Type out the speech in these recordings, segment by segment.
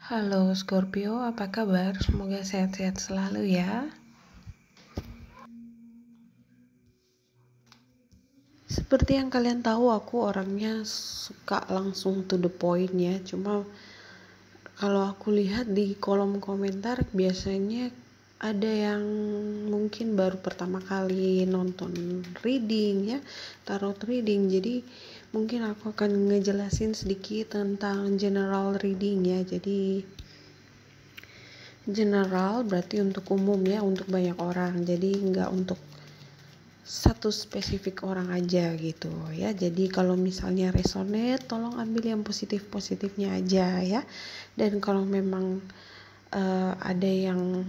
Halo Scorpio, apa kabar? Semoga sehat-sehat selalu ya. Seperti yang kalian tahu, aku orangnya suka langsung to the point ya. Cuma kalau aku lihat di kolom komentar biasanya ada yang mungkin baru pertama kali nonton reading ya, tarot reading. Jadi mungkin aku akan ngejelasin sedikit tentang general reading ya. Jadi general berarti untuk umum ya, untuk banyak orang. Jadi nggak untuk satu spesifik orang aja gitu ya. Jadi kalau misalnya resonate, tolong ambil yang positif-positifnya aja ya. Dan kalau memang ada yang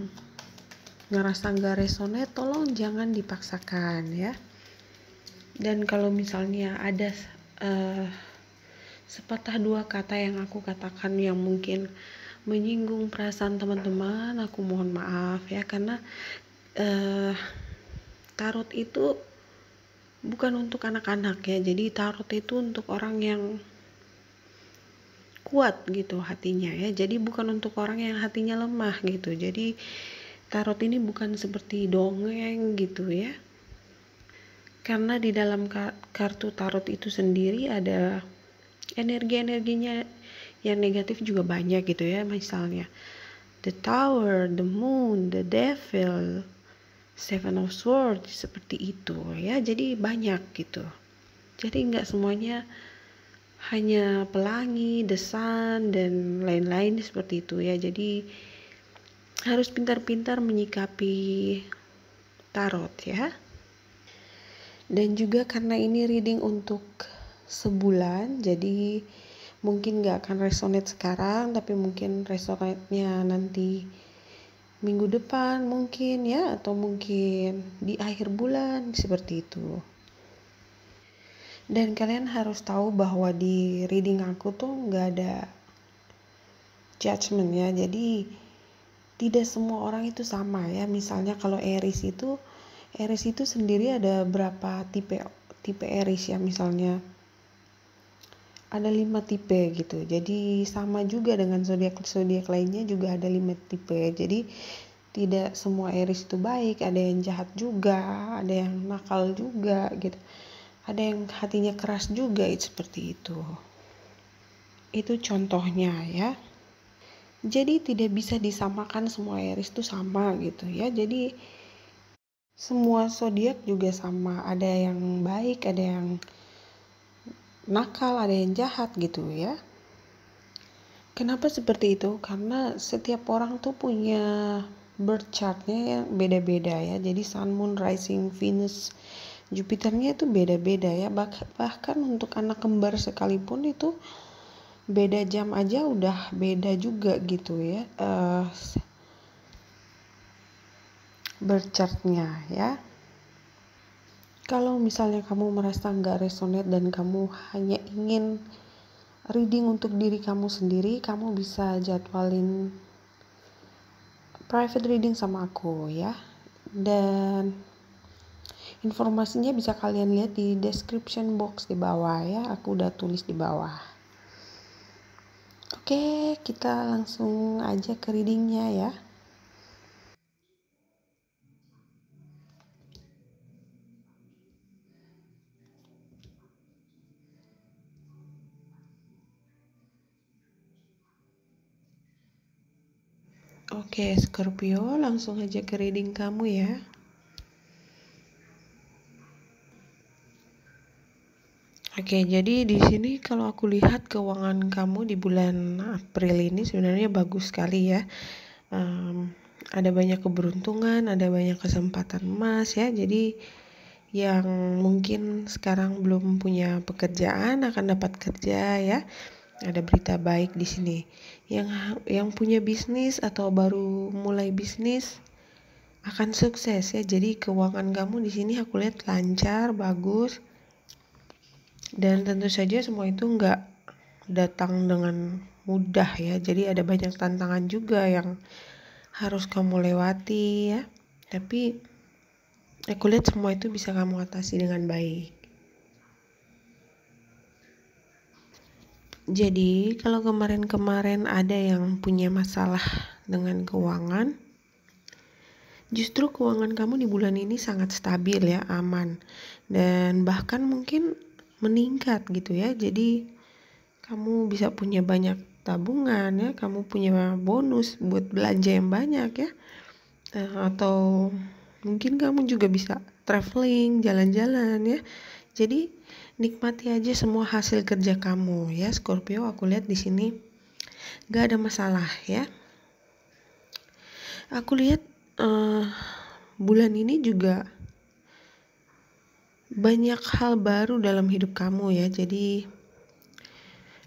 ngerasa nggak resonate, tolong jangan dipaksakan ya. Dan kalau misalnya ada sepatah dua kata yang aku katakan yang mungkin menyinggung perasaan teman-teman, aku mohon maaf ya, karena tarot itu bukan untuk anak-anak ya. Jadi tarot itu untuk orang yang kuat gitu hatinya ya. Jadi bukan untuk orang yang hatinya lemah gitu. Jadi tarot ini bukan seperti dongeng gitu ya. Karena di dalam kartu tarot itu sendiri ada energi-energinya yang negatif juga banyak gitu ya. Misalnya the Tower, the Moon, the Devil, Seven of Swords, seperti itu ya. Jadi banyak gitu. Jadi nggak semuanya hanya pelangi, the sun, dan lain-lain seperti itu ya. Jadi harus pintar-pintar menyikapi tarot ya. Dan juga karena ini reading untuk sebulan, jadi mungkin nggak akan resonate sekarang, tapi mungkin resonate-nya nanti minggu depan mungkin ya, atau mungkin di akhir bulan seperti itu. Dan kalian harus tahu bahwa di reading aku tuh nggak ada judgment ya. Jadi tidak semua orang itu sama ya. Misalnya kalau Aries itu sendiri ada berapa tipe Aries ya, misalnya ada 5 tipe gitu. Jadi sama juga dengan zodiak lainnya juga ada 5 tipe. Jadi tidak semua Aries itu baik, ada yang jahat juga, ada yang nakal juga gitu. Ada yang hatinya keras juga, seperti itu. Itu contohnya ya. Jadi tidak bisa disamakan semua Aries itu sama gitu ya. Jadi semua zodiak juga sama. Ada yang baik, ada yang nakal, ada yang jahat gitu ya. Kenapa seperti itu? Karena setiap orang tuh punya birth chartnya yang beda-beda ya. Jadi Sun, Moon, Rising, Venus, Jupiternya itu beda-beda ya. Bahkan untuk anak kembar sekalipun itu beda jam aja udah beda juga gitu ya. Birth chartnya ya. Kalau misalnya kamu merasa nggak resonate dan kamu hanya ingin reading untuk diri kamu sendiri, kamu bisa jadwalin private reading sama aku ya. Dan informasinya bisa kalian lihat di description box di bawah ya. Aku udah tulis di bawah. Oke, kita langsung aja ke readingnya ya. Oke, Scorpio, langsung aja ke reading kamu ya. Oke, jadi di sini kalau aku lihat keuangan kamu di bulan April ini sebenarnya bagus sekali ya. Ada banyak keberuntungan, ada banyak kesempatan emas ya. Jadi yang mungkin sekarang belum punya pekerjaan akan dapat kerja ya. Ada berita baik di sini. Yang punya bisnis atau baru mulai bisnis akan sukses ya. Jadi keuangan kamu di sini aku lihat lancar, bagus. Dan tentu saja semua itu nggak datang dengan mudah ya. Jadi ada banyak tantangan juga yang harus kamu lewati ya. Tapi aku lihat semua itu bisa kamu atasi dengan baik. Jadi kalau kemarin-kemarin ada yang punya masalah dengan keuangan, justru keuangan kamu di bulan ini sangat stabil ya, aman. Dan bahkan mungkin meningkat gitu ya. Jadi kamu bisa punya banyak tabungan ya, kamu punya bonus buat belanja yang banyak ya. Atau mungkin kamu juga bisa traveling, jalan-jalan ya. Jadi nikmati aja semua hasil kerja kamu ya, Scorpio. Aku lihat di sini gak ada masalah ya. Aku lihat bulan ini juga banyak hal baru dalam hidup kamu ya. Jadi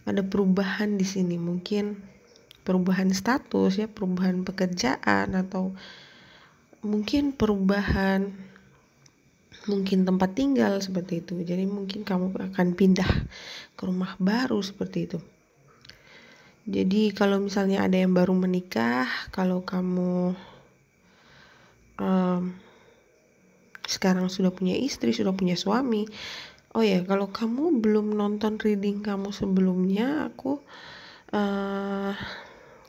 ada perubahan di sini, mungkin perubahan status ya, perubahan pekerjaan, atau mungkin perubahan mungkin tempat tinggal seperti itu. Jadi mungkin kamu akan pindah ke rumah baru seperti itu. Jadi kalau misalnya ada yang baru menikah, kalau kamu sekarang sudah punya istri, sudah punya suami. Oh ya, kalau kamu belum nonton reading kamu sebelumnya, aku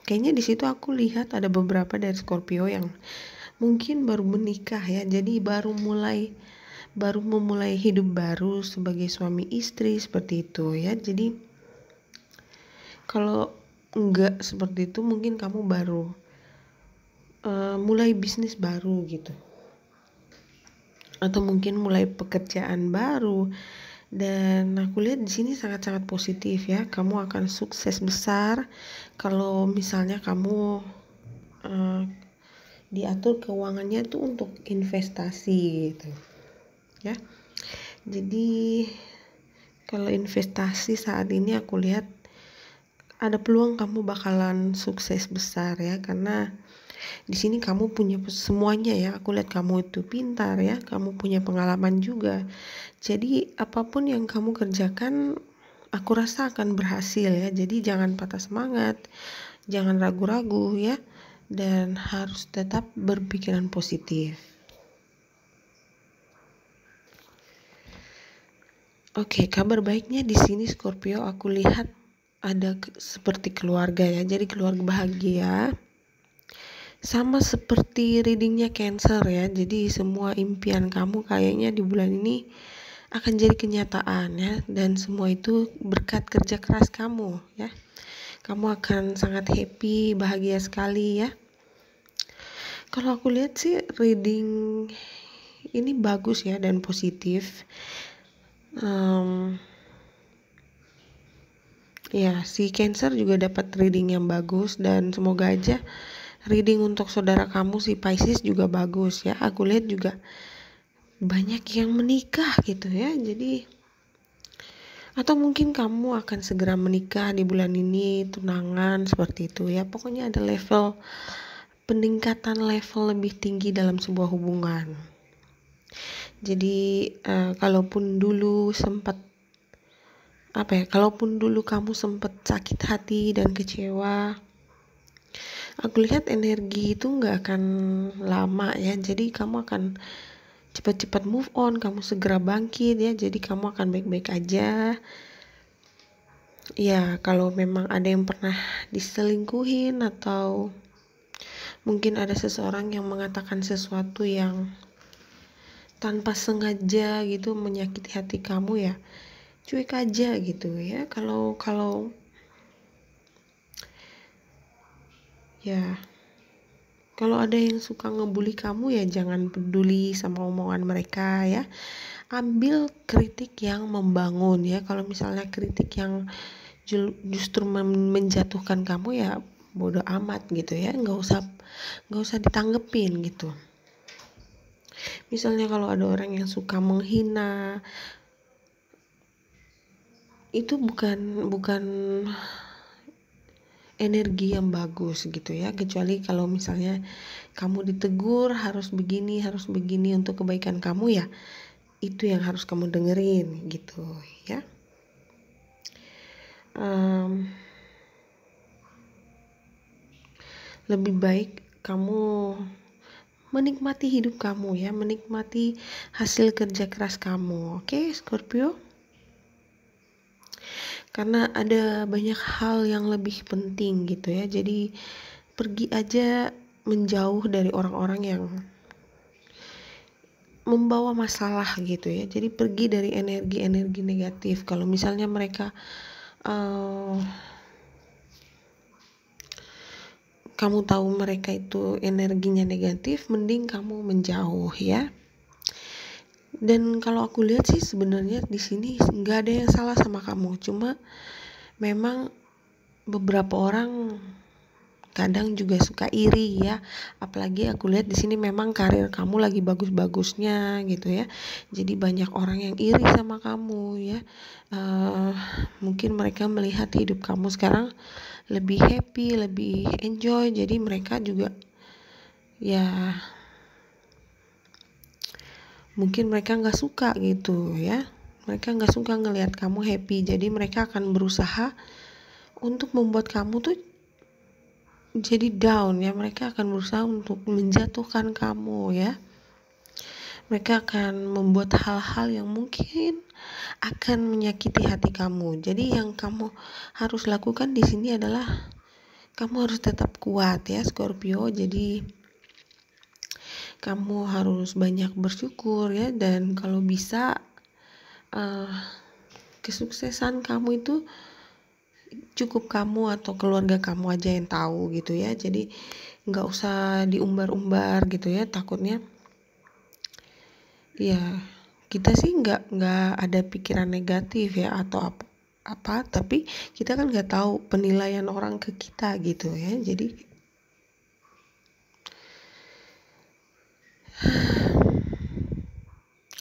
kayaknya di situ aku lihat ada beberapa dari Scorpio yang mungkin baru menikah ya. Jadi baru memulai hidup baru sebagai suami istri seperti itu ya. Jadi kalau enggak seperti itu, mungkin kamu baru mulai bisnis baru gitu, atau mungkin mulai pekerjaan baru. Dan aku lihat di sini sangat-sangat positif ya. Kamu akan sukses besar kalau misalnya kamu diatur keuangannya tuh untuk investasi gitu ya. Jadi kalau investasi saat ini aku lihat ada peluang kamu bakalan sukses besar ya, karena di sini kamu punya semuanya ya. Aku lihat kamu itu pintar ya, kamu punya pengalaman juga. Jadi apapun yang kamu kerjakan, aku rasa akan berhasil ya. Jadi jangan patah semangat, jangan ragu-ragu ya, dan harus tetap berpikiran positif. Oke, kabar baiknya di sini Scorpio, aku lihat ada seperti keluarga ya. Jadi keluarga bahagia. Sama seperti readingnya Cancer ya. Jadi semua impian kamu kayaknya di bulan ini akan jadi kenyataan ya. Dan semua itu berkat kerja keras kamu ya. Kamu akan sangat happy, bahagia sekali ya. Kalau aku lihat sih reading ini bagus ya dan positif. Ya, si Cancer juga dapat reading yang bagus, dan semoga aja reading untuk saudara kamu si Pisces juga bagus ya. Aku lihat juga banyak yang menikah gitu ya. Jadi atau mungkin kamu akan segera menikah di bulan ini, tunangan seperti itu ya. Pokoknya ada level peningkatan level lebih tinggi dalam sebuah hubungan. Jadi kalaupun dulu kamu sempat sakit hati dan kecewa, aku lihat energi itu nggak akan lama ya. Jadi kamu akan cepat-cepat move on, kamu segera bangkit ya. Jadi kamu akan baik-baik aja. Ya, kalau memang ada yang pernah diselingkuhin, atau mungkin ada seseorang yang mengatakan sesuatu yang tanpa sengaja gitu menyakiti hati kamu ya, cuek aja gitu ya. Kalau ada yang suka ngebully kamu ya, jangan peduli sama omongan mereka ya. Ambil kritik yang membangun ya. Kalau misalnya kritik yang justru menjatuhkan kamu ya, bodo amat gitu ya. Nggak usah ditanggepin gitu. Misalnya kalau ada orang yang suka menghina, itu bukan energi yang bagus gitu ya. Kecuali kalau misalnya kamu ditegur harus begini untuk kebaikan kamu ya, itu yang harus kamu dengerin gitu ya. Lebih baik kamu menikmati hidup kamu ya, menikmati hasil kerja keras kamu. Oke, Scorpio. karena ada banyak hal yang lebih penting gitu ya. Jadi pergi aja menjauh dari orang-orang yang membawa masalah gitu ya. Jadi pergi dari energi-energi negatif. Kalau misalnya mereka kamu tahu mereka itu energinya negatif, mending kamu menjauh ya. Dan kalau aku lihat sih sebenarnya di sini nggak ada yang salah sama kamu, cuma memang beberapa orang kadang juga suka iri ya, apalagi aku lihat di sini memang karir kamu lagi bagus-bagusnya gitu ya, jadi banyak orang yang iri sama kamu ya. Mungkin mereka melihat hidup kamu sekarang lebih happy, lebih enjoy, jadi mereka juga ya mungkin mereka nggak suka gitu ya, mereka nggak suka ngelihat kamu happy, jadi mereka akan berusaha untuk membuat kamu tuh jadi down ya. Mereka akan berusaha untuk menjatuhkan kamu ya. Mereka akan membuat hal-hal yang mungkin akan menyakiti hati kamu. Jadi yang kamu harus lakukan di sini adalah kamu harus tetap kuat ya Scorpio. Jadi kamu harus banyak bersyukur ya, dan kalau bisa kesuksesan kamu itu cukup kamu atau keluarga kamu aja yang tahu gitu ya. Jadi nggak usah diumbar-umbar gitu ya, takutnya ya kita sih nggak ada pikiran negatif ya atau apa, tapi kita kan nggak tahu penilaian orang ke kita gitu ya. Jadi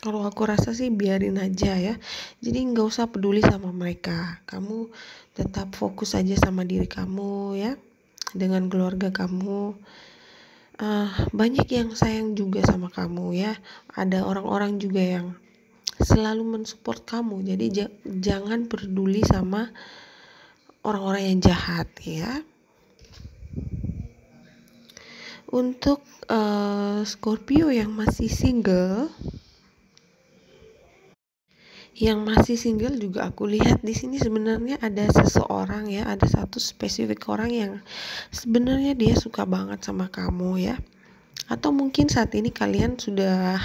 kalau aku rasa sih biarin aja ya. Jadi nggak usah peduli sama mereka. Kamu tetap fokus aja sama diri kamu ya, dengan keluarga kamu. Banyak yang sayang juga sama kamu ya. Ada orang-orang juga yang selalu mensupport kamu. Jadi jangan peduli sama orang-orang yang jahat ya. Untuk Scorpio yang masih single, juga aku lihat di sini sebenarnya ada seseorang ya, ada satu spesifik orang yang sebenarnya dia suka banget sama kamu ya. Atau mungkin saat ini kalian sudah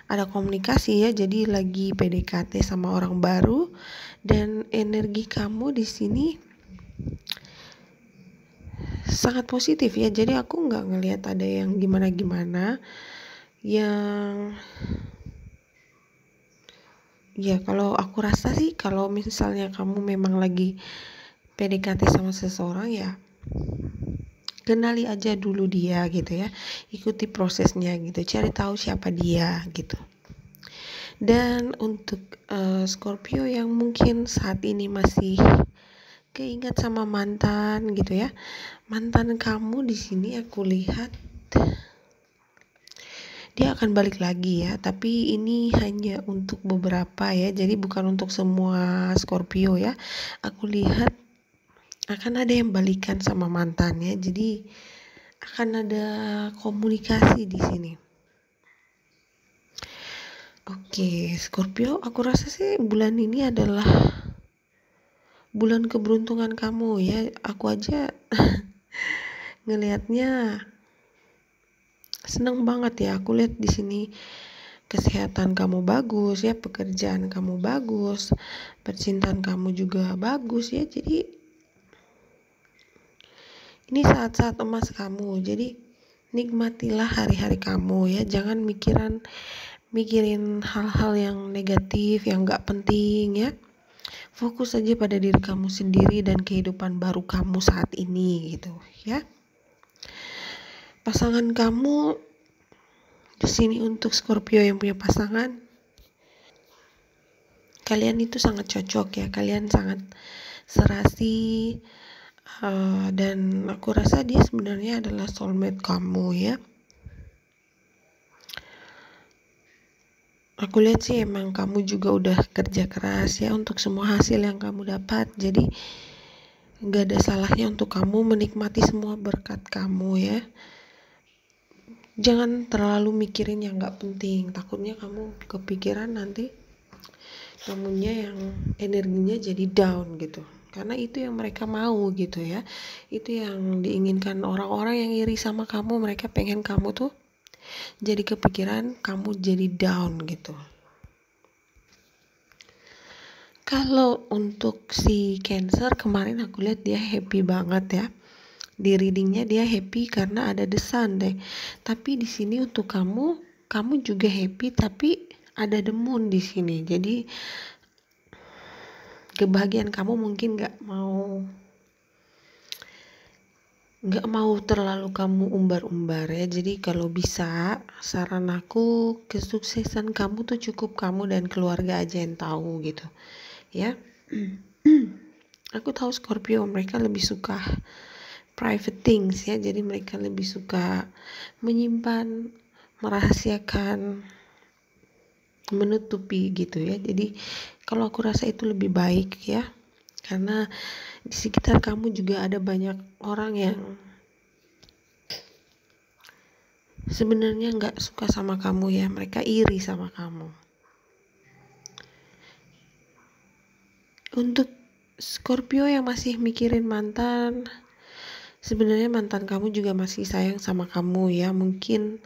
ada komunikasi ya, jadi lagi PDKT sama orang baru, dan energi kamu di sini sangat positif ya. Jadi aku nggak ngelihat ada yang gimana-gimana, yang ya kalau aku rasa sih kalau misalnya kamu memang lagi PDKT sama seseorang ya kenali aja dulu dia gitu ya, ikuti prosesnya gitu, cari tahu siapa dia gitu. Dan untuk Scorpio yang mungkin saat ini masih keingat sama mantan gitu ya, mantan kamu di sini aku lihat dia akan balik lagi ya, tapi ini hanya untuk beberapa ya, jadi bukan untuk semua Scorpio ya. Aku lihat akan ada yang balikan sama mantannya, jadi akan ada komunikasi di sini. Oke, Scorpio, aku rasa sih bulan ini adalah bulan keberuntungan kamu ya. Aku aja ngelihatnya seneng banget ya. Aku lihat di sini kesehatan kamu bagus ya, pekerjaan kamu bagus, percintaan kamu juga bagus ya. Jadi ini saat-saat emas kamu. Jadi nikmatilah hari-hari kamu ya. Jangan mikirin hal-hal yang negatif, yang gak penting ya. Fokus aja pada diri kamu sendiri dan kehidupan baru kamu saat ini gitu ya. Pasangan kamu di sini untuk Scorpio yang punya pasangan, kalian itu sangat cocok ya, kalian sangat serasi, dan aku rasa dia sebenarnya adalah soulmate kamu ya. Aku lihat sih emang kamu juga udah kerja keras ya untuk semua hasil yang kamu dapat, jadi gak ada salahnya untuk kamu menikmati semua berkat kamu ya. Jangan terlalu mikirin yang gak penting, takutnya kamu kepikiran nanti kamunya yang energinya jadi down gitu, karena itu yang mereka mau gitu ya, itu yang diinginkan orang-orang yang iri sama kamu. Mereka pengen kamu tuh jadi kepikiran, kamu jadi down gitu. Kalau untuk si Cancer, kemarin aku lihat dia happy banget ya. Di readingnya dia happy karena ada the sun deh. Tapi di sini untuk kamu juga happy tapi ada the moon di sini. Jadi kebahagiaan kamu mungkin nggak mau terlalu kamu umbar-umbar ya. Jadi kalau bisa, saran aku, kesuksesan kamu tuh cukup kamu dan keluarga aja yang tahu gitu ya. Aku tahu Scorpio mereka lebih suka private things ya, jadi mereka lebih suka menyimpan, merahasiakan, menutupi gitu ya. Jadi kalau aku rasa itu lebih baik ya, karena di sekitar kamu juga ada banyak orang yang sebenarnya nggak suka sama kamu ya, mereka iri sama kamu. Untuk Scorpio yang masih mikirin mantan, sebenarnya mantan kamu juga masih sayang sama kamu ya. Mungkin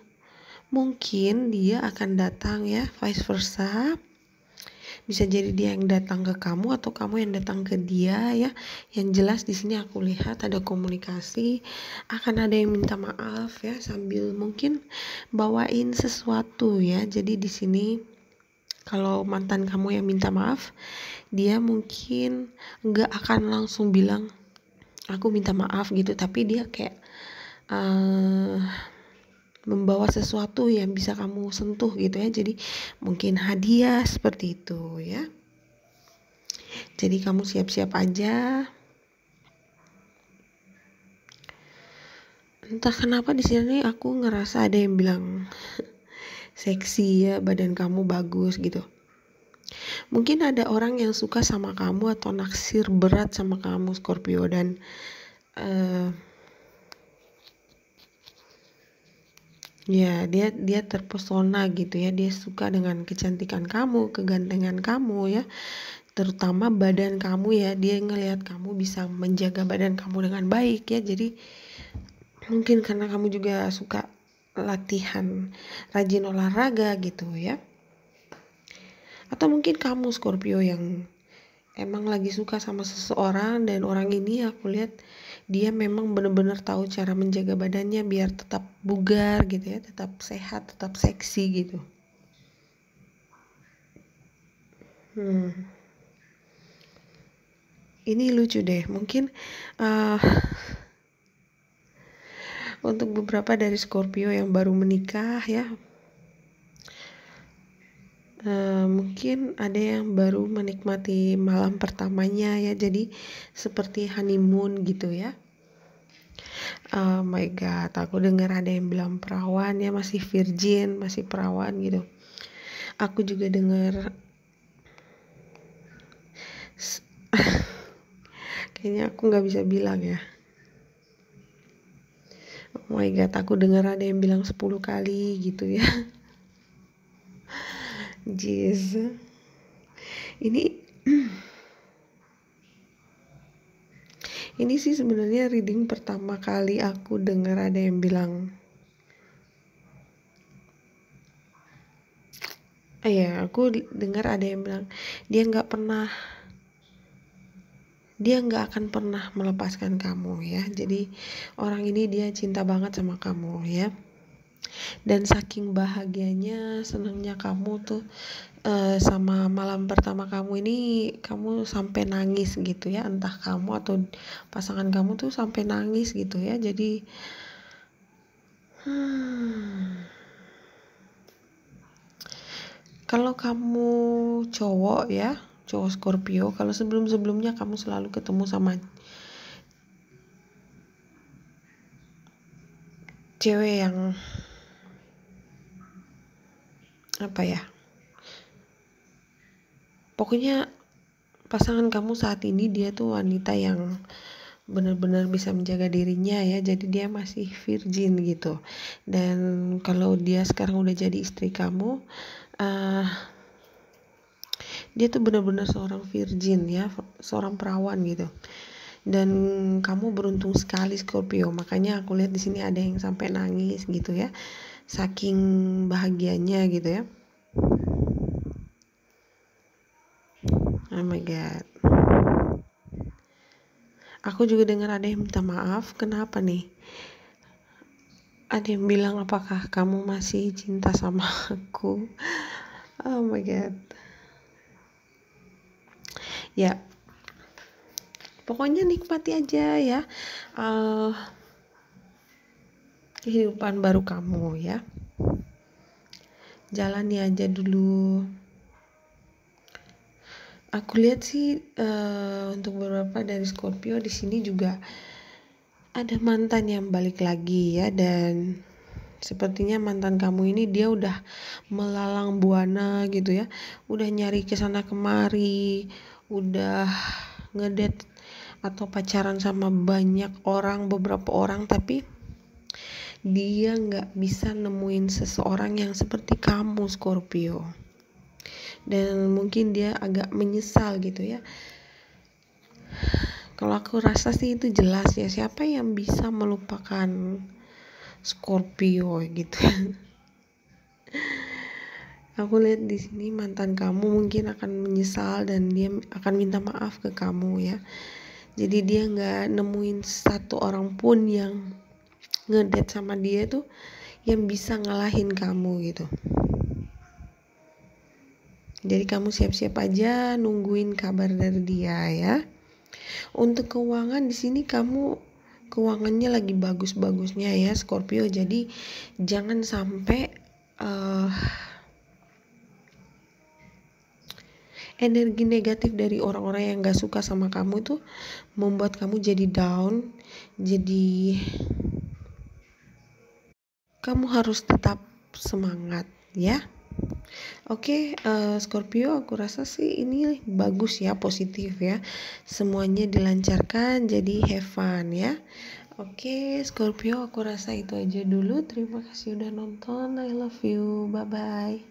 dia akan datang ya, vice versa. Bisa jadi dia yang datang ke kamu atau kamu yang datang ke dia ya. Yang jelas di sini aku lihat ada komunikasi, akan ada yang minta maaf ya, sambil mungkin bawain sesuatu ya. Jadi di sini kalau mantan kamu yang minta maaf, dia mungkin nggak akan langsung bilang aku minta maaf gitu, tapi dia kayak membawa sesuatu yang bisa kamu sentuh gitu ya. Jadi mungkin hadiah seperti itu ya. Jadi kamu siap-siap aja. Entah kenapa di sini aku ngerasa ada yang bilang seksi ya, badan kamu bagus gitu. Mungkin ada orang yang suka sama kamu atau naksir berat sama kamu Scorpio, dan ya dia terpesona gitu ya. Dia suka dengan kecantikan kamu, kegantengan kamu ya, terutama badan kamu ya. Dia ngelihat kamu bisa menjaga badan kamu dengan baik ya. Jadi mungkin karena kamu juga suka latihan, rajin olahraga gitu ya. Atau mungkin kamu Scorpio yang emang lagi suka sama seseorang, dan orang ini aku lihat dia memang benar-benar tahu cara menjaga badannya biar tetap bugar gitu ya, tetap sehat, tetap seksi gitu. Ini lucu deh, mungkin untuk beberapa dari Scorpio yang baru menikah ya, mungkin ada yang baru menikmati malam pertamanya ya, jadi seperti honeymoon gitu ya. Oh my god, aku dengar ada yang bilang perawan ya, masih virgin, masih perawan gitu. Aku juga dengar kayaknya aku nggak bisa bilang ya. Oh my god, aku dengar ada yang bilang 10 kali gitu ya. Jeez. Ini sih sebenarnya reading pertama kali aku dengar ada yang bilang, aku dengar ada yang bilang dia nggak akan pernah melepaskan kamu ya. Jadi orang ini dia cinta banget sama kamu ya. Dan saking bahagianya, senangnya kamu tuh sama malam pertama kamu ini, kamu sampai nangis gitu ya. Entah kamu atau pasangan kamu tuh sampai nangis gitu ya. Jadi kalau kamu cowok ya, cowok Scorpio, kalau sebelum-sebelumnya kamu selalu ketemu sama cewek yang pokoknya pasangan kamu saat ini dia tuh wanita yang benar-benar bisa menjaga dirinya ya. Jadi dia masih virgin gitu. Dan kalau dia sekarang udah jadi istri kamu, Dia tuh benar-benar seorang virgin ya, seorang perawan gitu. Dan kamu beruntung sekali Scorpio, makanya aku lihat di sini ada yang sampai nangis gitu ya, saking bahagianya gitu ya. Oh my god, aku juga dengar ada yang minta maaf. Kenapa nih? Ada yang bilang apakah kamu masih cinta sama aku? Oh my god. Ya, pokoknya nikmati aja ya kehidupan baru kamu ya. Jalani aja dulu. Aku lihat sih untuk beberapa dari Scorpio di sini juga ada mantan yang balik lagi ya, dan sepertinya mantan kamu ini dia udah melalang buana gitu ya, udah nyari kesana kemari, udah ngedate atau pacaran sama banyak orang, beberapa orang, tapi dia nggak bisa nemuin seseorang yang seperti kamu Scorpio, dan mungkin dia agak menyesal gitu ya. Kalau aku rasa sih itu jelas ya, siapa yang bisa melupakan Scorpio gitu. Aku lihat di sini mantan kamu mungkin akan menyesal dan dia akan minta maaf ke kamu ya. Jadi dia nggak nemuin satu orang pun yang ngedate sama dia tuh yang bisa ngalahin kamu gitu. Jadi kamu siap-siap aja nungguin kabar dari dia ya. Untuk keuangan di sini kamu keuangannya lagi bagus-bagusnya ya Scorpio. Jadi jangan sampai energi negatif dari orang-orang yang gak suka sama kamu itu membuat kamu jadi down. Jadi kamu harus tetap semangat ya. Oke, Scorpio, aku rasa sih ini bagus ya, positif ya. Semuanya dilancarkan, jadi have fun ya. Oke, Scorpio, aku rasa itu aja dulu. Terima kasih udah nonton. I love you. Bye-bye.